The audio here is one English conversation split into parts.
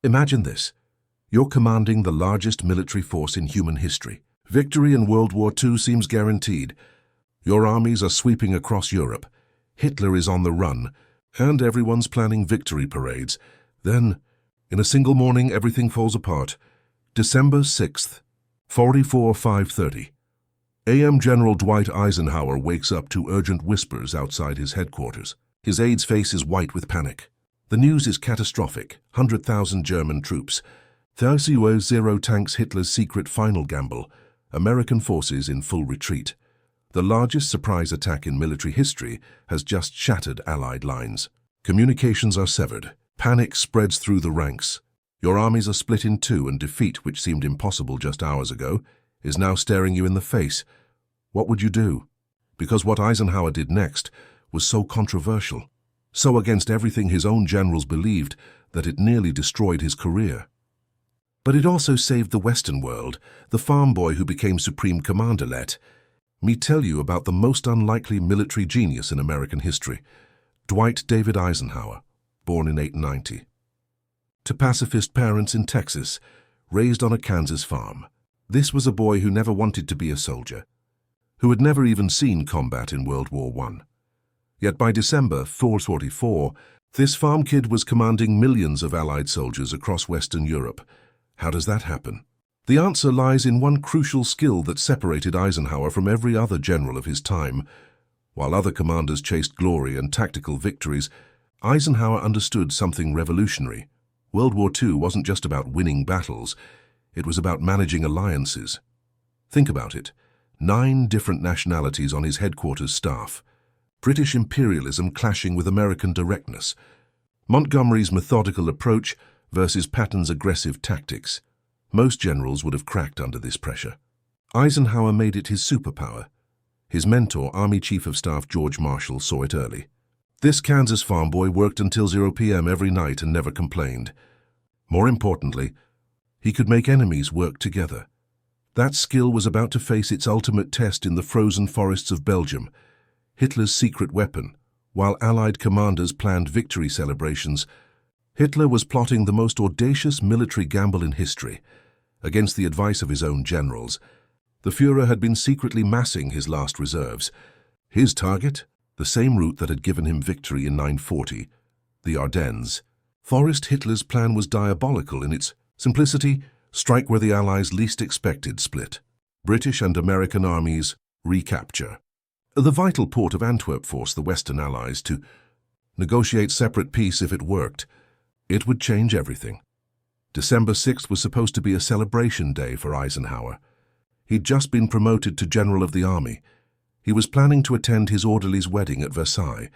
Imagine this. You're commanding the largest military force in human history. Victory in World War II seems guaranteed. Your armies are sweeping across Europe. Hitler is on the run, and everyone's planning victory parades. Then, in a single morning, everything falls apart. December 6th, 5:30 a.m. General Dwight Eisenhower wakes up to urgent whispers outside his headquarters. His aide's face is white with panic. The news is catastrophic. 100,000 German troops. WWII tanks Hitler's secret final gamble. American forces in full retreat. The largest surprise attack in military history has just shattered Allied lines. Communications are severed. Panic spreads through the ranks. Your armies are split in two, and defeat, which seemed impossible just hours ago, is now staring you in the face. What would you do? Because what Eisenhower did next was so controversial, so against everything his own generals believed, that it nearly destroyed his career. But it also saved the Western world, the farm boy who became Supreme Commander. Let me tell you about the most unlikely military genius in American history, Dwight David Eisenhower, born in 1890. To pacifist parents in Texas, raised on a Kansas farm. This was a boy who never wanted to be a soldier, who had never even seen combat in World War I. Yet by December 444, this farm kid was commanding millions of Allied soldiers across Western Europe. How does that happen? The answer lies in one crucial skill that separated Eisenhower from every other general of his time. While other commanders chased glory and tactical victories, Eisenhower understood something revolutionary. World War II wasn't just about winning battles, it was about managing alliances. Think about it. 9 different nationalities on his headquarters staff. British imperialism clashing with American directness. Montgomery's methodical approach versus Patton's aggressive tactics. Most generals would have cracked under this pressure. Eisenhower made it his superpower. His mentor, Army Chief of Staff George Marshall, saw it early. This Kansas farm boy worked until 0 p.m. every night and never complained. More importantly, he could make enemies work together. That skill was about to face its ultimate test in the frozen forests of Belgium. Hitler's secret weapon. While Allied commanders planned victory celebrations, Hitler was plotting the most audacious military gamble in history. Against the advice of his own generals, the Führer had been secretly massing his last reserves. His target? The same route that had given him victory in 940, the Ardennes. Forrest Hitler's plan was diabolical in its simplicity: strike where the Allies least expected, split. British and American armies recapture. The vital port of Antwerp forced the Western Allies to negotiate separate peace if it worked. It would change everything. December 6th was supposed to be a celebration day for Eisenhower. He'd just been promoted to General of the Army. He was planning to attend his orderly's wedding at Versailles.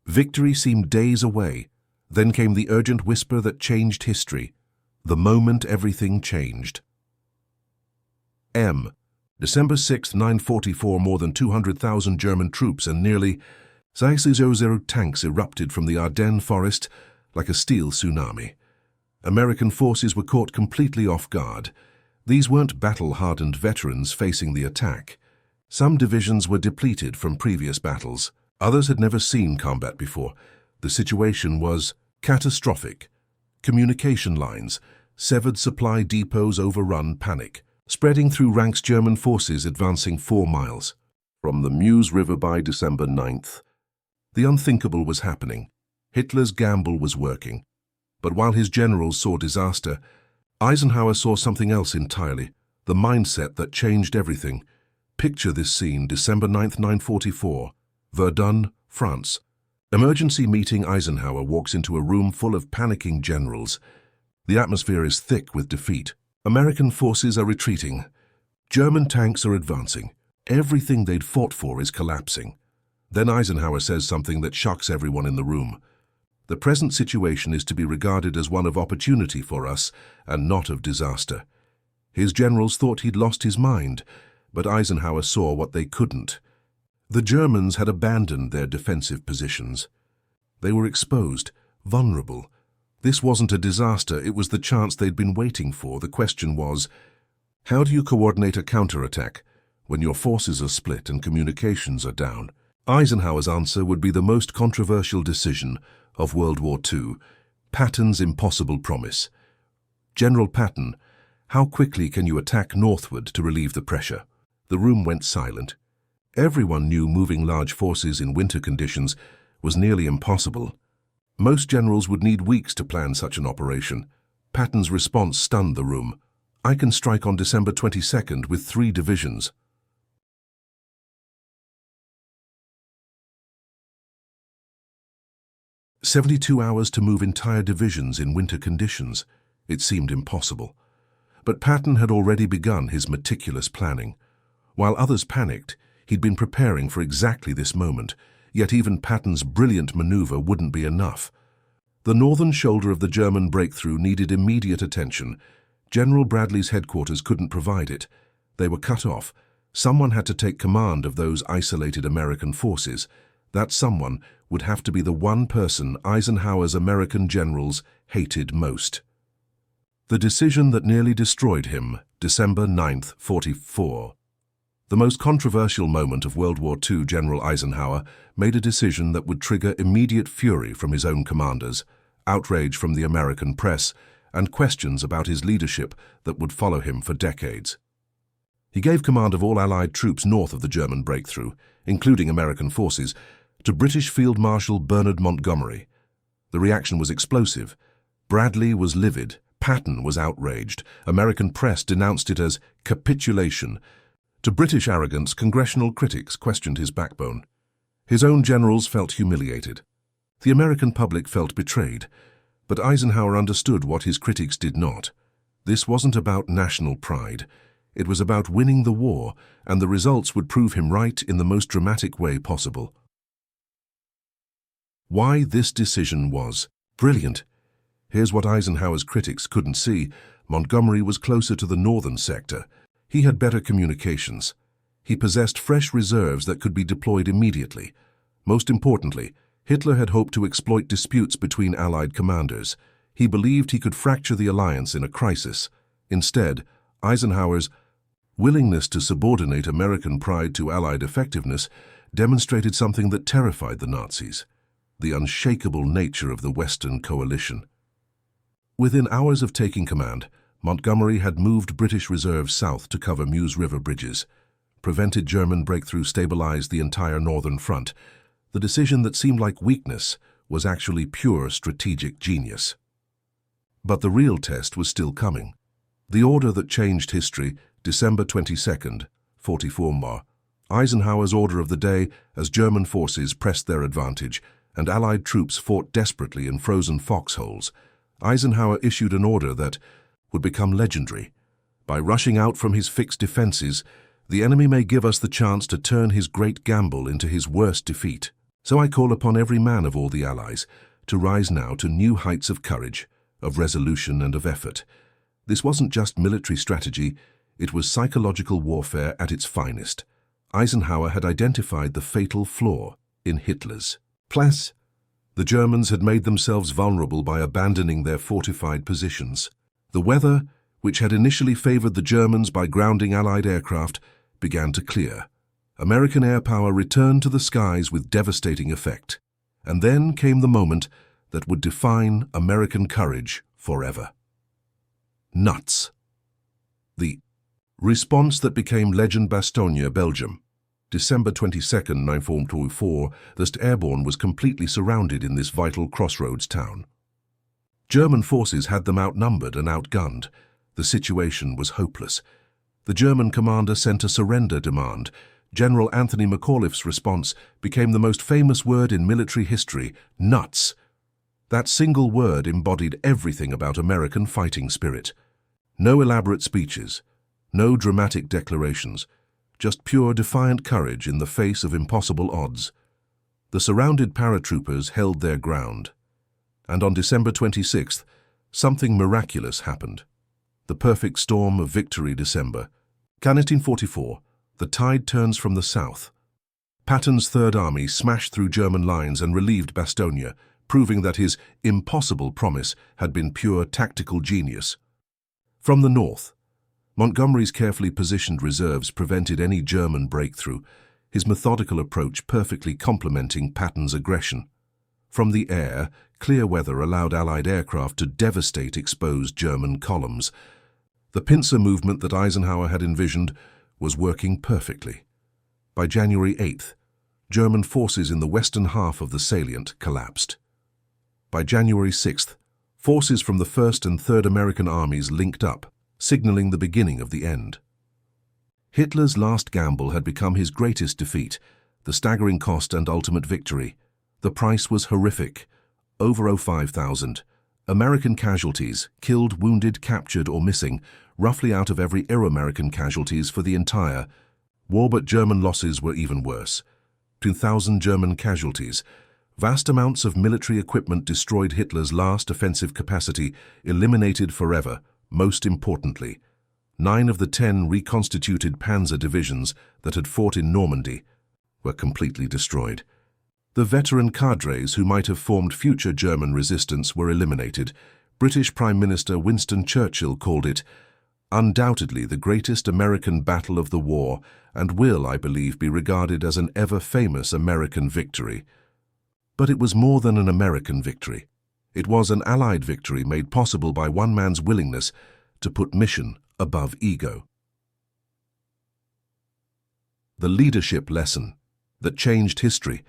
Victory seemed days away. Then came the urgent whisper that changed history. The moment everything changed. December 6, 944, more than 200,000 German troops and nearly 600 tanks erupted from the Ardennes forest like a steel tsunami. American forces were caught completely off guard. These weren't battle-hardened veterans facing the attack. Some divisions were depleted from previous battles. Others had never seen combat before. The situation was catastrophic. Communication lines, severed supply depots, overrun, panic. Spreading through ranks, German forces advancing 4 miles. From the Meuse River by December 9th, the unthinkable was happening. Hitler's gamble was working. But while his generals saw disaster, Eisenhower saw something else entirely, the mindset that changed everything. Picture this scene, December 9th, 944, Verdun, France. Emergency meeting. Eisenhower walks into a room full of panicking generals. The atmosphere is thick with defeat. American forces are retreating. German tanks are advancing. Everything they'd fought for is collapsing. Then Eisenhower says something that shocks everyone in the room. The present situation is to be regarded as one of opportunity for us and not of disaster. His generals thought he'd lost his mind, but Eisenhower saw what they couldn't. The Germans had abandoned their defensive positions. They were exposed, vulnerable. This wasn't a disaster, it was the chance they'd been waiting for. The question was, how do you coordinate a counterattack when your forces are split and communications are down? Eisenhower's answer would be the most controversial decision of World War II, Patton's impossible promise. "General Patton, how quickly can you attack northward to relieve the pressure?" The room went silent. Everyone knew moving large forces in winter conditions was nearly impossible. Most generals would need weeks to plan such an operation. Patton's response stunned the room. "I can strike on December 22nd with 3 divisions. "72 hours to move entire divisions in winter conditions." It seemed impossible. But Patton had already begun his meticulous planning. While others panicked, he'd been preparing for exactly this moment, yet even Patton's brilliant maneuver wouldn't be enough. The northern shoulder of the German breakthrough needed immediate attention. General Bradley's headquarters couldn't provide it. They were cut off. Someone had to take command of those isolated American forces. That someone would have to be the one person Eisenhower's American generals hated most. The decision that nearly destroyed him, December 9th, 44. The most controversial moment of World War II, General Eisenhower made a decision that would trigger immediate fury from his own commanders, outrage from the American press, and questions about his leadership that would follow him for decades. He gave command of all Allied troops north of the German breakthrough, including American forces, to British Field Marshal Bernard Montgomery. The reaction was explosive. Bradley was livid. Patton was outraged. American press denounced it as capitulation. To British arrogance, congressional critics questioned his backbone. His own generals felt humiliated. The American public felt betrayed. But Eisenhower understood what his critics did not. This wasn't about national pride. It was about winning the war, and the results would prove him right in the most dramatic way possible. Why this decision was brilliant. Here's what Eisenhower's critics couldn't see. Montgomery was closer to the northern sector. He had better communications. He possessed fresh reserves that could be deployed immediately. Most importantly, Hitler had hoped to exploit disputes between Allied commanders. He believed he could fracture the alliance in a crisis. Instead, Eisenhower's willingness to subordinate American pride to Allied effectiveness demonstrated something that terrified the Nazis: the unshakable nature of the Western coalition. Within hours of taking command, Montgomery had moved British reserves south to cover Meuse River bridges, prevented German breakthrough, stabilized the entire northern front. The decision that seemed like weakness was actually pure strategic genius. But the real test was still coming. The order that changed history, December 22nd, 44 Eisenhower's order of the day as German forces pressed their advantage and Allied troops fought desperately in frozen foxholes. Eisenhower issued an order that would become legendary. By rushing out from his fixed defenses, the enemy may give us the chance to turn his great gamble into his worst defeat. So I call upon every man of all the Allies to rise now to new heights of courage, of resolution and of effort. This wasn't just military strategy, it was psychological warfare at its finest. Eisenhower had identified the fatal flaw in Hitler's plan. The Germans had made themselves vulnerable by abandoning their fortified positions. The weather, which had initially favored the Germans by grounding Allied aircraft, began to clear. American air power returned to the skies with devastating effect. And then came the moment that would define American courage forever. Nuts. The response that became legend. Bastogne, Belgium. December 22nd, 1944, the airborne was completely surrounded in this vital crossroads town. German forces had them outnumbered and outgunned. The situation was hopeless. The German commander sent a surrender demand. General Anthony McAuliffe's response became the most famous word in military history: nuts. That single word embodied everything about American fighting spirit. No elaborate speeches, no dramatic declarations, just pure defiant courage in the face of impossible odds. The surrounded paratroopers held their ground. And on December 26th, something miraculous happened. The perfect storm of victory. December 1944, the tide turns from the south. Patton's Third Army smashed through German lines and relieved Bastogne, proving that his impossible promise had been pure tactical genius. From the north, Montgomery's carefully positioned reserves prevented any German breakthrough, his methodical approach perfectly complementing Patton's aggression. From the air, clear weather allowed Allied aircraft to devastate exposed German columns. The pincer movement that Eisenhower had envisioned was working perfectly. By January 8th, German forces in the western half of the salient collapsed. By January 6th, forces from the 1st and 3rd American armies linked up, signaling the beginning of the end. Hitler's last gamble had become his greatest defeat, the staggering cost and ultimate victory. The price was horrific. Over 5,000 American casualties, killed, wounded, captured or missing, roughly out of every American casualties for the entire war. But German losses were even worse. 2,000 German casualties. Vast amounts of military equipment destroyed. Hitler's last offensive capacity eliminated forever. Most importantly, 9 of the 10 reconstituted panzer divisions that had fought in Normandy were completely destroyed. The veteran cadres who might have formed future German resistance were eliminated. British Prime Minister Winston Churchill called it undoubtedly the greatest American battle of the war and will, I believe, be regarded as an ever-famous American victory. But it was more than an American victory. It was an Allied victory made possible by one man's willingness to put mission above ego. The leadership lesson that changed history.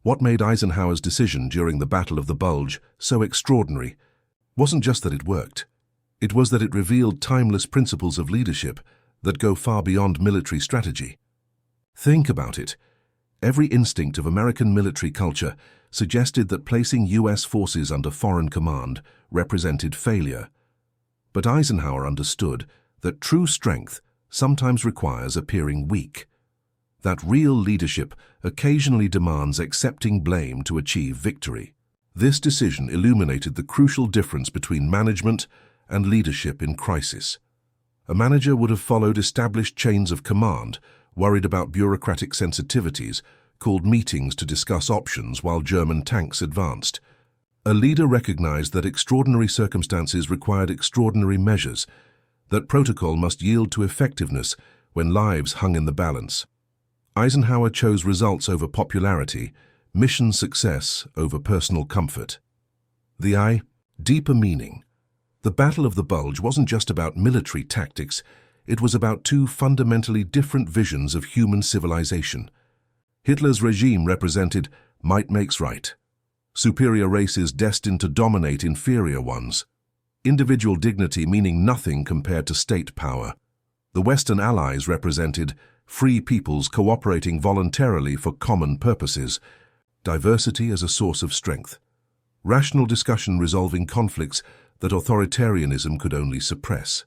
What made Eisenhower's decision during the Battle of the Bulge so extraordinary wasn't just that it worked. It was that it revealed timeless principles of leadership that go far beyond military strategy. Think about it. Every instinct of American military culture suggested that placing U.S. forces under foreign command represented failure. But Eisenhower understood that true strength sometimes requires appearing weak. That real leadership occasionally demands accepting blame to achieve victory. This decision illuminated the crucial difference between management and leadership in crisis. A manager would have followed established chains of command, worried about bureaucratic sensitivities, called meetings to discuss options while German tanks advanced. A leader recognized that extraordinary circumstances required extraordinary measures, that protocol must yield to effectiveness when lives hung in the balance. Eisenhower chose results over popularity, mission success over personal comfort. The deeper meaning. The Battle of the Bulge wasn't just about military tactics, it was about two fundamentally different visions of human civilization. Hitler's regime represented might makes right. Superior races destined to dominate inferior ones. Individual dignity meaning nothing compared to state power. The Western Allies represented free peoples cooperating voluntarily for common purposes. Diversity as a source of strength. Rational discussion resolving conflicts that authoritarianism could only suppress.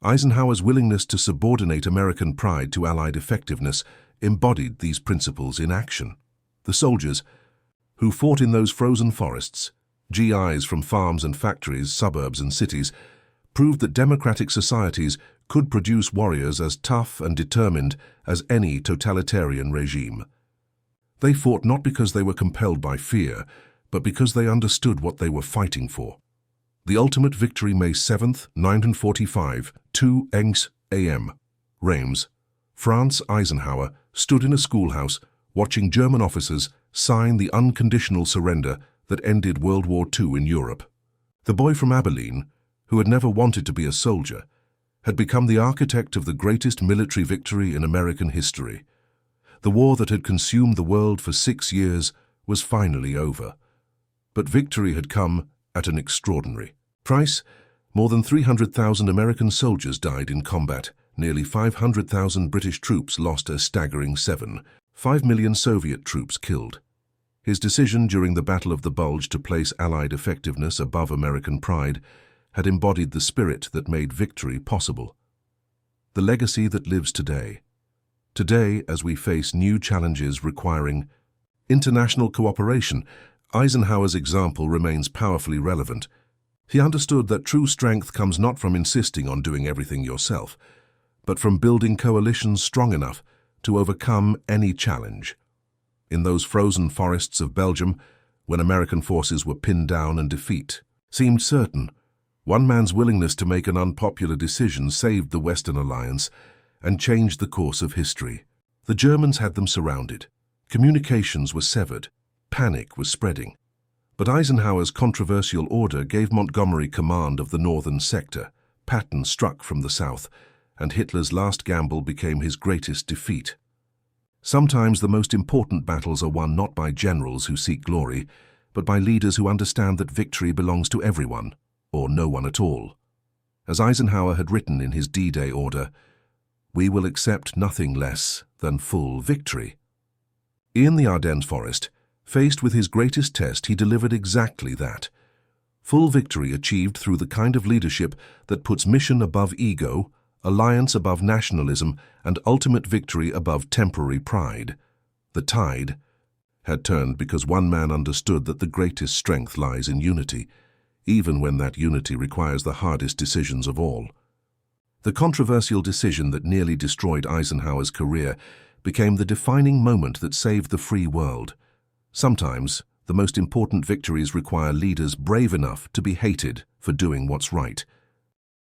Eisenhower's willingness to subordinate American pride to Allied effectiveness embodied these principles in action. The soldiers who fought in those frozen forests, GIs from farms and factories, suburbs and cities, proved that democratic societies could produce warriors as tough and determined as any totalitarian regime. They fought not because they were compelled by fear, but because they understood what they were fighting for. The ultimate victory, May 7th, 1945, 2 a.m. Reims, France. Eisenhower stood in a schoolhouse watching German officers sign the unconditional surrender that ended World War II in Europe. The boy from Abilene, who had never wanted to be a soldier, had become the architect of the greatest military victory in American history. The war that had consumed the world for 6 years was finally over. But victory had come at an extraordinary price. More than 300,000 American soldiers died in combat. Nearly 500,000 British troops lost a staggering 7.5 million Soviet troops killed. His decision during the Battle of the Bulge to place Allied effectiveness above American pride had embodied the spirit that made victory possible. The legacy that lives today. Today, as we face new challenges requiring international cooperation, Eisenhower's example remains powerfully relevant. He understood that true strength comes not from insisting on doing everything yourself, but from building coalitions strong enough to overcome any challenge. In those frozen forests of Belgium, when American forces were pinned down and defeat seemed certain, one man's willingness to make an unpopular decision saved the Western Alliance and changed the course of history. The Germans had them surrounded. Communications were severed. Panic was spreading. But Eisenhower's controversial order gave Montgomery command of the northern sector. Patton struck from the south, and Hitler's last gamble became his greatest defeat. Sometimes the most important battles are won not by generals who seek glory, but by leaders who understand that victory belongs to everyone, or no one at all. As Eisenhower had written in his D-Day order, "We will accept nothing less than full victory." In the Ardennes forest, faced with his greatest test, he delivered exactly that. Full victory achieved through the kind of leadership that puts mission above ego, alliance above nationalism, and ultimate victory above temporary pride. The tide had turned because one man understood that the greatest strength lies in unity, even when that unity requires the hardest decisions of all. The controversial decision that nearly destroyed Eisenhower's career became the defining moment that saved the free world. Sometimes, the most important victories require leaders brave enough to be hated for doing what's right.